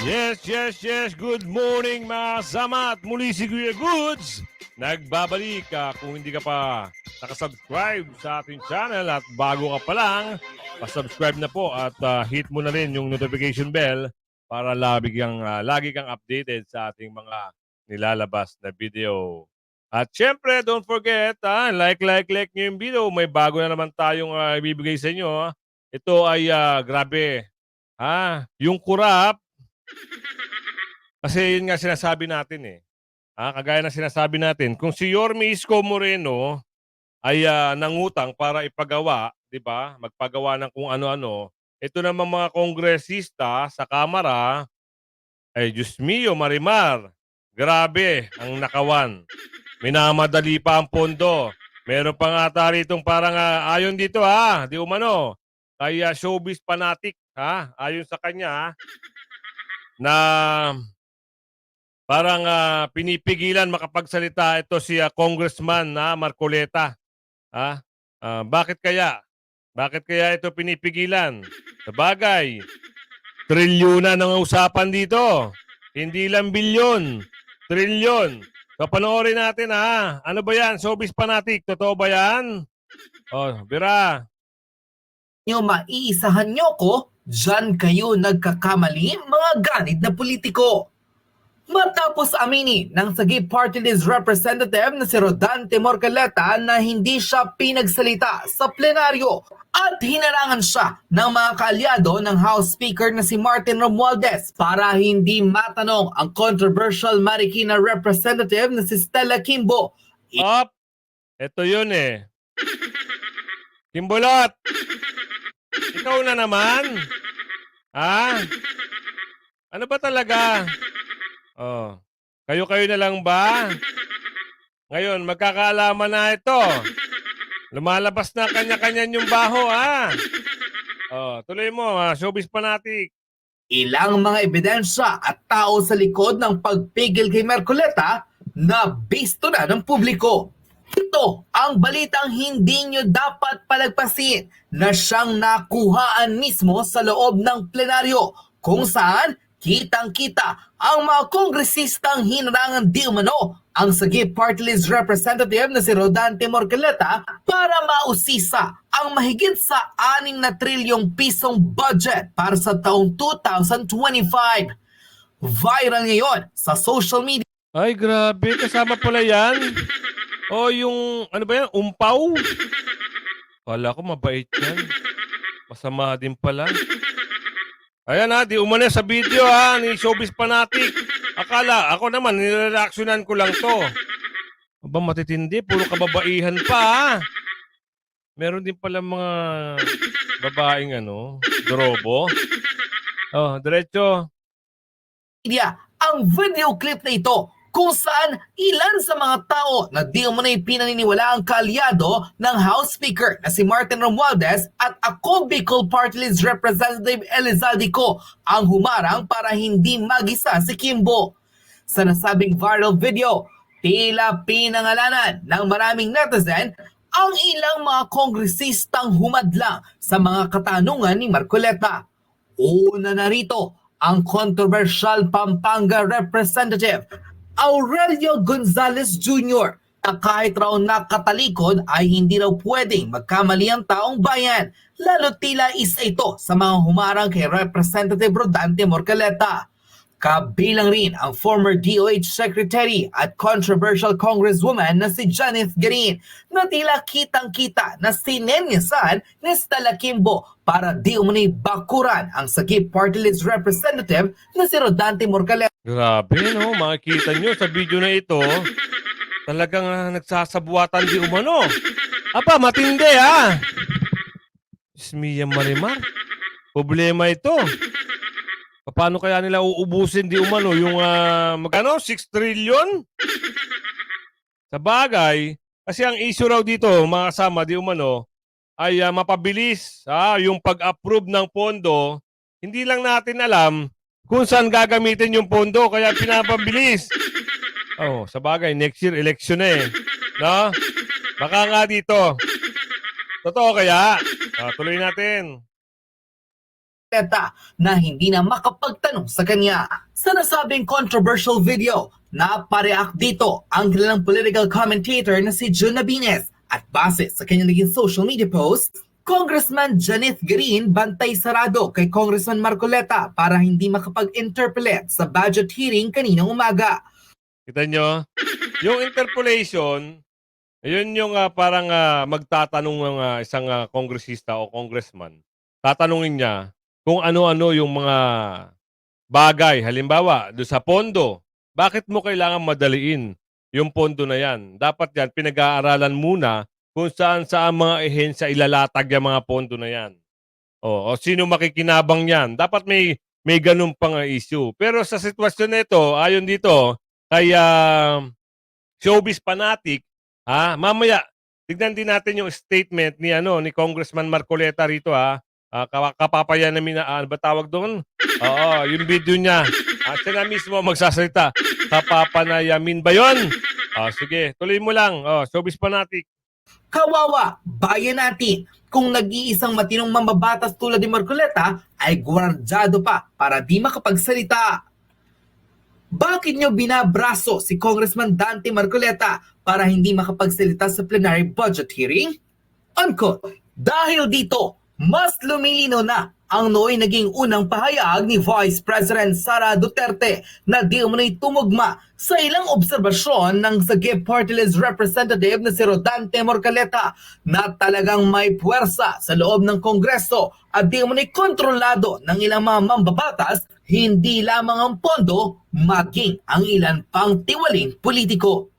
Yes. Good morning mga samat. Muli si Kuya Goods. Nagbabalik kung hindi ka pa nakasubscribe sa ating channel at bago ka pa lang, pasubscribe na po at hit mo na rin yung notification bell para lagi kang updated sa ating mga nilalabas na video. At syempre, don't forget, like nyo yung video. May bago na naman tayong ibibigay sa inyo. Ito ay grabe. Yung kurap, kasi yun nga sinasabi natin eh. Kagaya ng sinasabi natin, kung si Yorme Isko Moreno ay nangutang para ipagawa, 'di ba? Magpagawa ng kung ano-ano. Ito namang mga kongresista sa Kamara ay Diyos mio, Marimar. Grabe ang nakawan. Minamadali pa ang pondo. Meron pa nga ata ritong parang ayon dito di umano. Kay showbiz fanatic ayon sa kanya na parang pinipigilan makapagsalita ito si Congressman Marcoleta. Bakit kaya? Bakit kaya ito pinipigilan? Sabagay, trilyunan ang usapan dito. Hindi lang bilyon, trilyon. So panoorin natin Ano ba yan? Showbiz fanatic, totoo ba yan? Bira. Nyo maiisahan nyo ko, dyan kayo nagkakamali mga ganit na politiko. Matapos aminin ng Sagip Party List Representative na si Rodante Morcaleta na hindi siya pinagsalita sa plenaryo at hinarangan siya ng mga kaalyado ng House Speaker na si Martin Romualdez para hindi matanong ang controversial Marikina Representative na si Stella Kimbo. Ito yun eh. Kimbolot! Ikaw na naman? Ano ba talaga? Kayo na lang ba? Ngayon, magkakaalaman na ito. Lumalabas na kanya-kanya yung baho, tuloy mo, showbiz fanatic. Ilang mga ebidensya at tao sa likod ng pagpigil kay Marcoleta na bisto na ng publiko. Ito ang balitang hindi nyo dapat palagpasin na siyang nakuhaan mismo sa loob ng plenaryo kung saan kitang-kita ang mga kongresistang hinarangan di umano ang Sagip Party List Representative na si Rodante Morcaleta para mausisa ang mahigit sa 6 na trilyong pisong budget para sa taong 2025. Viral ngayon sa social media. Ay, grabe. Kasama pala yan. Yung, ano ba yan? Umpaw? Kala ko mabait yan. Masama din pala. Ayan di umano sa video ni Showbiz Fanatic. Akala, ako naman, nireaksyonan ko lang to. Aba, matitindi. Puro kababaihan pa Meron din pala mga babaeng drobo. Diretso. Ang video clip na ito kung saan ilan sa mga tao na di umunay pinaniniwala ang kaalyado ng House Speaker na si Martin Romualdez at ako Bicol Party List Representative Elizalde Co ang humarang para hindi magisa si Kimbo. Sa nasabing viral video, tila pinangalanan ng maraming netizen ang ilang mga kongresistang humadlang sa mga katanungan ni Marcoleta. Una na rito ang controversial Pampanga Representative Aurelio Gonzalez Jr. na kahit raw nakatalikod ay hindi raw pwedeng magkamali ang taong bayan, lalo tila isa ito sa mga humarang kay Representative Rodante Morcaleta. Kabilang rin ang former DOH Secretary at controversial Congresswoman na si Janeth Garin na tila kitang-kita na sinenyasan ni Stella Kimbo para di umunay bakuran ang Sagip Party List Representative na si Rodante Morcaleta. Grabe, no? Makikita nyo sa video na ito, talagang nagsasabuatan di umano. Aba, matindi Mia Marimar, problema ito. Paano kaya nila uubusin di umano yung 6 trillion? Sa bagay, kasi ang issue raw dito, mga kasama di umano, ay mapabilis yung pag-approve ng pondo. Hindi lang natin alam kung saan gagamitin yung pondo, kaya pinapabilis. Sa bagay, next year election na no? Baka nga dito. Totoo kaya? Tuloy natin. na hindi na makapagtanong sa kanya. Sa nasabing controversial video, napareact dito ang kilalang political commentator na si Jun Nabines at base sa kanyang naging social media post, Congressman Janeth Green bantay sarado kay Congressman Marcoleta para hindi makapag-interpolate sa budget hearing kaninang umaga. Kita nyo? Yung interpolation, yun yung parang magtatanong ng isang kongresista o congressman. Tatanungin niya kung ano-ano yung mga bagay. Halimbawa, doon sa pondo, bakit mo kailangan madaliin yung pondo na yan? Dapat yan, pinag-aaralan muna kung saan mga ehensya ilalatag yung mga pondo na yan. O sino makikinabang yan? Dapat may ganun pang issue. Pero sa sitwasyon nito, ayon dito, kay showbiz fanatic, mamaya, tignan din natin yung statement ni Congressman Marcoleta rito kapapayan namin ano ba tawag doon? Oo, yung video niya. Siya na mismo magsasalita. Kapapanayamin ba yun? Sige, tuloy mo lang. Showbiz fanatic. Kawawa, bayan natin, kung nag-iisang matinong mambabatas tulad ni Marcoleta ay gwardyado pa para di makapagsalita. Bakit nyo binabraso si Congressman Dante Marcoleta para hindi makapagsalita sa plenary budget hearing? Unquote. Dahil dito, mas lumilinaw na ang nooy naging unang pahayag ni Vice President Sara Duterte na di umano'y tumugma sa ilang obserbasyon ng Sagip Party List Representative na si Rodante Marcoleta na talagang may puwersa sa loob ng Kongreso at di umano'y kontrolado ng ilang mga mambabatas, hindi lamang ang pondo, maging ang ilan pang tiwaling politiko.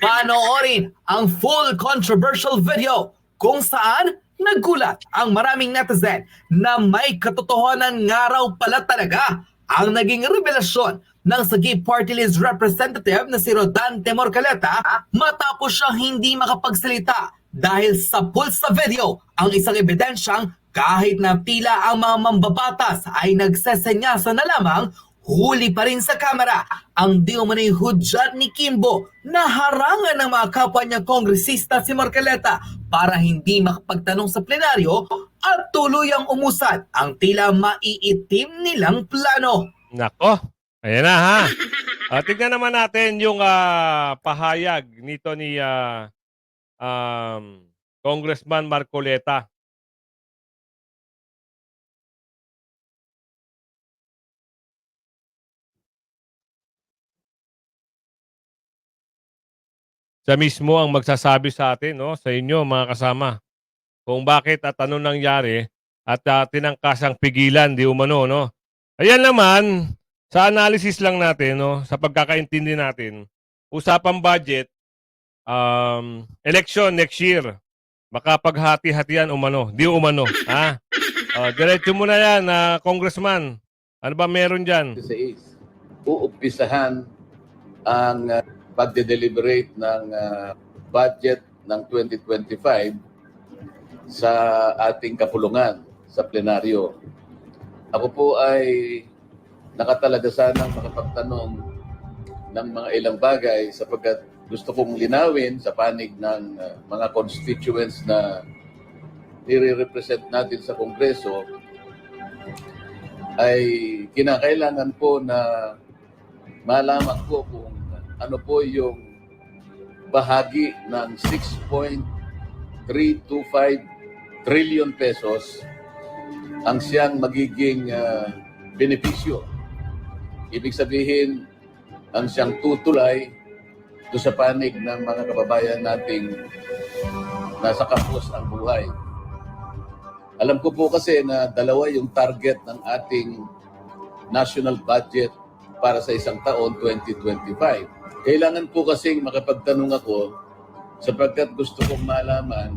Panoorin ang full controversial video kung saan naggulat ang maraming netizen na may katotohanan nga raw pala talaga ang naging revelasyon ng Sagip Party List Representative na si Rodante Marcoleta matapos siyang hindi makapagsalita dahil sa pulse sa video ang isang ebidensyang kahit na tila ang mga mambabatas ay nagsesenyasa na lamang, huli pa rin sa kamera ang di umano'y hudyat ni Kimbo na harangan ng mga kapwa niya kongresista si Marcoleta para hindi makapagtanong sa plenaryo at tuluyang umusad ang tila maiitim nilang plano. Nako, ayan na tignan naman natin yung pahayag nito ni Congressman Marcoleta. Siya mismo ang magsasabi sa atin, sa inyo mga kasama, kung bakit at ano nangyari at tinangkasang pigilan di umano, no? Ayan naman, sa analysis lang natin, sa pagkakaintindi natin, usapang budget, election next year, makapaghati-hatian umano, di umano, diretso mo na yan, Congressman. Ano ba meron dyan? Uumpisahan ang pagde-deliberate ng budget ng 2025 sa ating kapulungan sa plenaryo. Ako po ay nakatalaga sanang makapagtanong ng mga ilang bagay sapagkat gusto kong linawin sa panig ng mga constituents na nire-represent natin sa Kongreso ay kinakailangan po na malaman ko kung ano po yung bahagi ng 6.325 trillion pesos ang siyang magiging benepisyo. Ibig sabihin, ang siyang tutulay do sa panig ng mga kababayan nating nasa kampus ang buhay. Alam ko po kasi na dalawa yung target ng ating national budget para sa isang taon, 2025. Kailangan po kasing makapagtanong ako sapagkat gusto kong malaman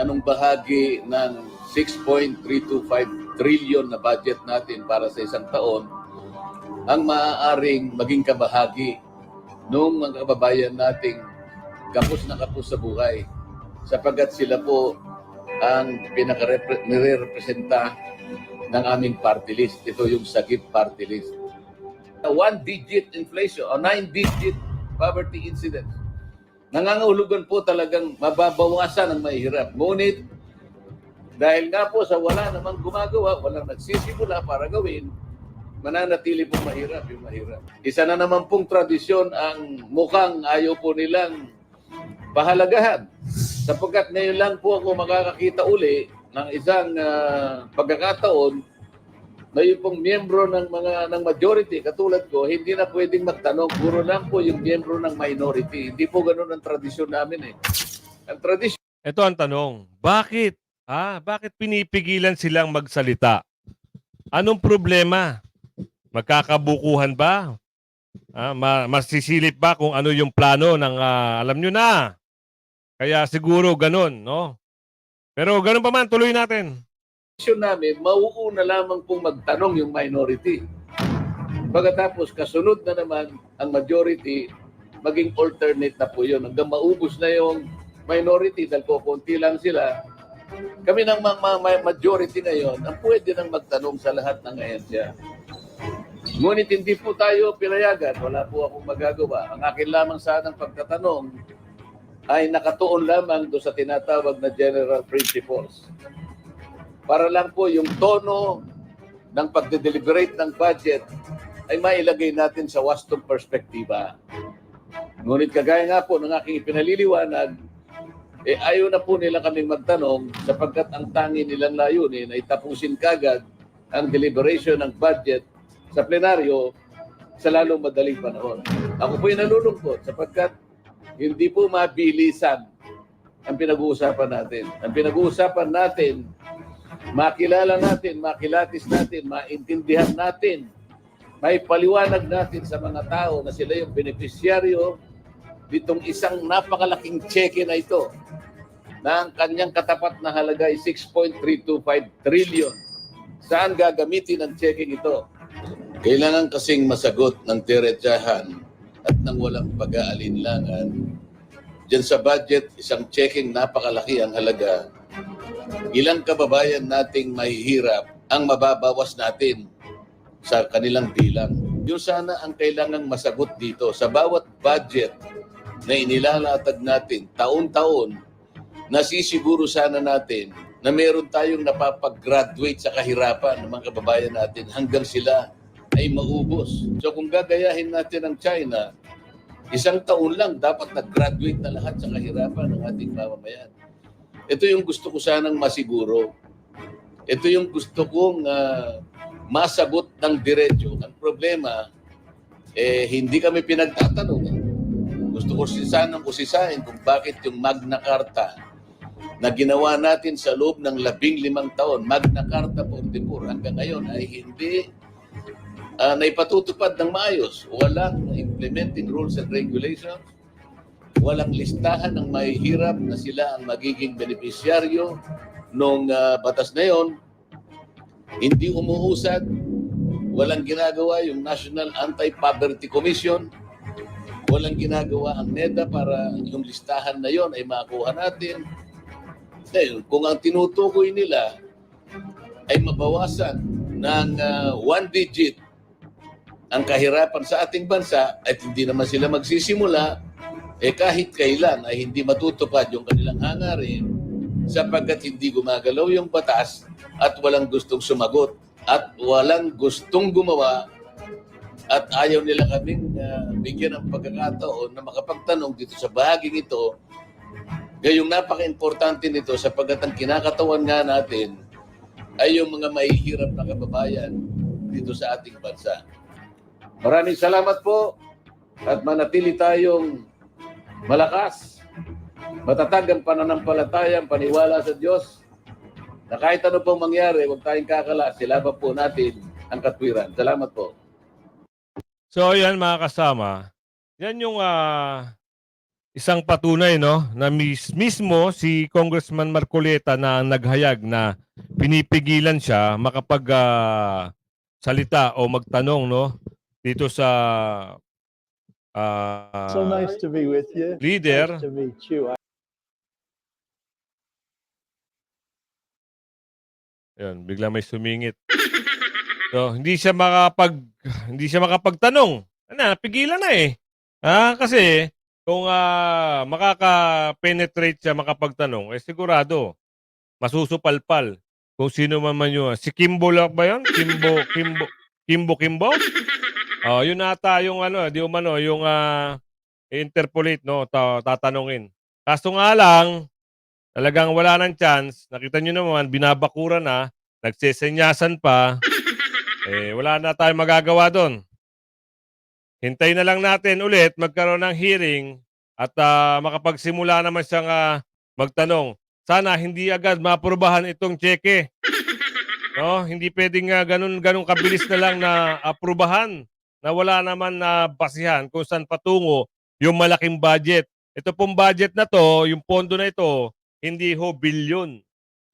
anong bahagi ng 6.325 trillion na budget natin para sa isang taon ang maaaring maging kabahagi ng mga kababayan nating kapos na kapos sa buhay sapagkat sila po ang pinaka-representa ng aming party list. Ito yung Sagip Party List. 1-digit inflation o 9-digit poverty incidence. Nangangahulugan po talagang mababawasan ang mahihirap. Ngunit Dahil nga po sa wala namang gumagawa, walang nagsisimula para gawin, mananatili pong mahirap yung mahirap. Isa na naman pong tradisyon ang mukhang ayaw po nilang pahalagahan. Sapagkat ngayon lang po ako makakakita uli ng isang pagkakataon na yung pong miyembro ng majority katulad ko, hindi na pwedeng magtanong. Puro lang po yung miyembro ng minority. Hindi po ganun ang tradisyon namin eh. Ang tradisyon Ito ang tanong, bakit? Bakit pinipigilan silang magsalita? Anong problema? Magkakabukuhan ba? Masisilip ba kung ano yung plano ng alam nyo na? Kaya siguro ganun, no? Pero ganun pa man, tuloy natin. namin, mauuna lamang pong magtanong yung minority. Pagkatapos, kasunod na naman ang majority, maging alternate na po yun. Hanggang maubos na yung minority dahil po konti lang sila. Kami ng majority ngayon, ang pwede nang magtanong sa lahat ng ahensya. Ngunit hindi po tayo pinayagan, wala po akong magagawa. Ang akin lamang sanang pagtatanong ay nakatuon lamang do sa tinatawag na general principles. Para lang po yung tono ng pagde-deliberate ng budget ay mailagay natin sa wastong perspektiba. Ngunit kagaya nga po ng aking ipinaliliwanag, ayaw na po nila kaming magtanong sapagkat ang tangi nilang layunin ay tapusin kagad ang deliberation ng budget sa plenaryo sa lalong madaling panahon. Ako po'y nalulungkot sapagkat hindi po mabilisan ang pinag-uusapan natin. Ang pinag-uusapan natin, makilala natin, makilatis natin, maintindihan natin, may paliwanag natin sa mga tao na sila yung benepisyaryo ditong isang napakalaking cheque na ito na ang kanyang katapat na halaga ay 6.325 trillion. Saan gagamitin ang cheque ito? Kailangan kasing masagot ng diretsahan at nang walang pag-aalinlangan. Diyan sa budget, isang checking napakalaki ang halaga. Ilang kababayan nating mahihirap ang mababawas natin sa kanilang bilang. Yun sana ang kailangang masagot dito. Sa bawat budget na inilalatag natin taon-taon, nasisiguro sana natin na meron tayong napapag-graduate sa kahirapan ng mga kababayan natin hanggang sila ay maubos. So kung gagayahin natin ang China, isang taon lang dapat nag-graduate na lahat sa kahirapan ng ating mamamayan. Ito yung gusto ko sanang masiguro. Ito yung gusto kong masagot ng diretso. Ang problema, hindi kami pinagtatanong. Gusto ko sanang usisahin kung bakit yung Magna Carta na ginawa natin sa loob ng 15 taon, Magna Carta 44, hanggang ngayon ay hindi naipatutupad ng maayos. Walang implementing rules and regulations. Walang listahan ng mahihirap na sila ang magiging benepisyaryo nung batas na yon. Hindi umuusad. Walang ginagawa yung National Anti-Poverty Commission. Walang ginagawa ang NEDA para yung listahan na yon ay makuha natin. Dahil kung ang tinutukoy nila ay mabawasan ng 1 digit ang kahirapan sa ating bansa at hindi naman sila magsisimula, kahit kailan ay hindi matutupad yung kanilang hangarin sapagkat hindi gumagalaw yung batas at walang gustong sumagot at walang gustong gumawa at ayaw nila kaming bigyan ng pagkakataon na makapagtanong dito sa bahaging ito. Gayong napaka-importante nito sapagkat ang kinakatawan nga natin ay yung mga mahihirap na kababayan dito sa ating bansa. Maraming salamat po at manatili tayong malakas, matatag ang pananampalatayang paniwala sa Diyos na kahit ano pong mangyari, huwag tayong kakala, silaban po natin ang katwiran. Salamat po. So ayan mga kasama, yan yung isang patunay no na mismo si Congressman Marcoleta na naghayag na pinipigilan siya makapag salita o magtanong no dito sa So nice to be with you. leader. Nice to meet you. Ayun, biglang may sumingit. So, hindi siya makapagtanong. Napigilan na eh. Kasi kung makaka-penetrate siya makapagtanong, sigurado masusupalpal. Kung sino man yun. Si Kimbo lang ba yun? Kimbo? Oh, yun ata yung ano, di umano, yung interpolate, no, tatanungin. Kaso nga lang, talagang wala ng chance. Nakita nyo naman, binabakura na, nagsesenyasan pa, wala na tayong magagawa doon. Hintay na lang natin ulit magkaroon ng hearing at makapagsimula naman siyang magtanong. Sana hindi agad maaprubahan itong cheque. No, hindi pwedeng ganun kabilis na lang na aprubahan na wala naman na basihan kung saan patungo yung malaking budget. Ito pong budget na to, yung pondo na ito, hindi ho bilyon,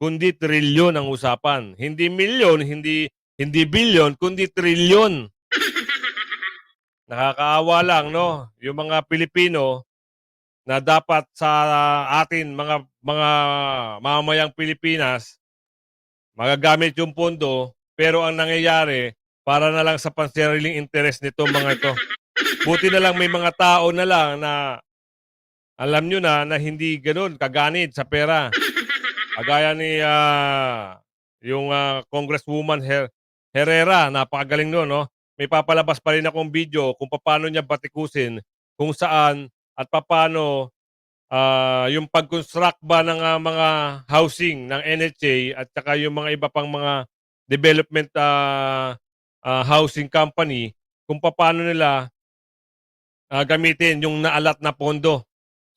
kundi trilyon ang usapan. Hindi milyon, hindi bilyon, kundi trilyon. Nakakaawa lang, no? Yung mga Pilipino na dapat sa atin mga mamamayang Pilipinas magagamit yung pondo, pero ang nangyayari para na lang sa pansariling interest nito mga ito. Buti na lang may mga tao na lang na alam nyo na hindi ganoon kaganid sa pera. Kagaya ni yung Congresswoman Herrera, napakagaling noon, no? May papalabas pa rin akong video kung paano niya batikusin kung saan at paano yung pag-construct ba ng mga housing ng NHA at saka yung mga iba pang mga development housing company kung paano nila gamitin yung naalat na pondo.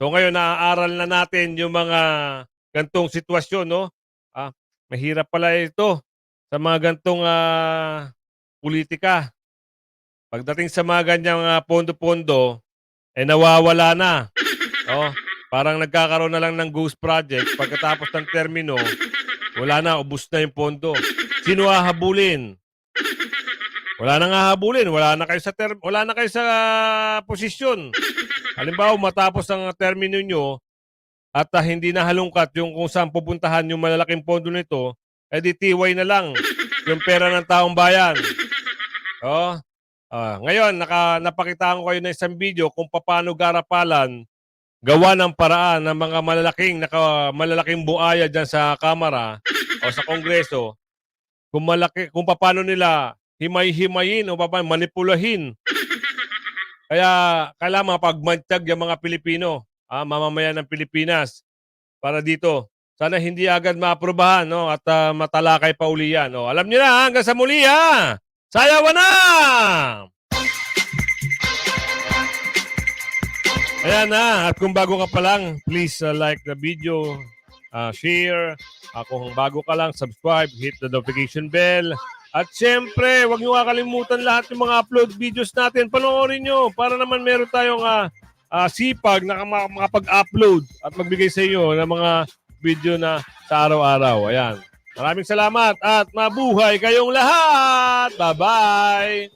So ngayon naaaral na natin yung mga gantong sitwasyon, no? Mahirap pala ito sa mga gantong politika. Pagdating sa mga ganyang pondo-pondo, nawawala na. Oh, parang nagkakaroon na lang ng ghost project. Pagkatapos ng termino, wala na, ubus na yung pondo. Sino hahabulin? Wala na nga habulin, wala na kayo sa posisyon. Halimbawa, matapos ang termino nyo at hindi na halungkat yung kung saan pupuntahan yung malalaking pondo nito, di tiway na lang yung pera ng taong bayan. Oh, ngayon, napakitaan ko kayo ng isang video kung paano garapalan gawa ng paraan ng mga malalaking buaya dyan sa Kamara o sa Kongreso kung paano nila himay-himayin o paano manipulahin. Kaya kailangan mapagmantyag yung mga Pilipino, mamamayan ng Pilipinas para dito. Sana hindi agad maaprubahan, no? At matalakay pa uli yan. No? Alam niyo na, hanggang sa muli ha! Sayawan na! Ayan na, at kung bago ka pa lang, please like the video, share. Kung bago ka lang, subscribe, hit the notification bell. At syempre, huwag niyo kakalimutan lahat ng mga upload videos natin. Panoorin niyo para naman meron tayong sipag na makapag-upload at magbigay sa inyo ng mga video na sa araw-araw. Ayan. Maraming salamat at mabuhay kayong lahat. Bye-bye!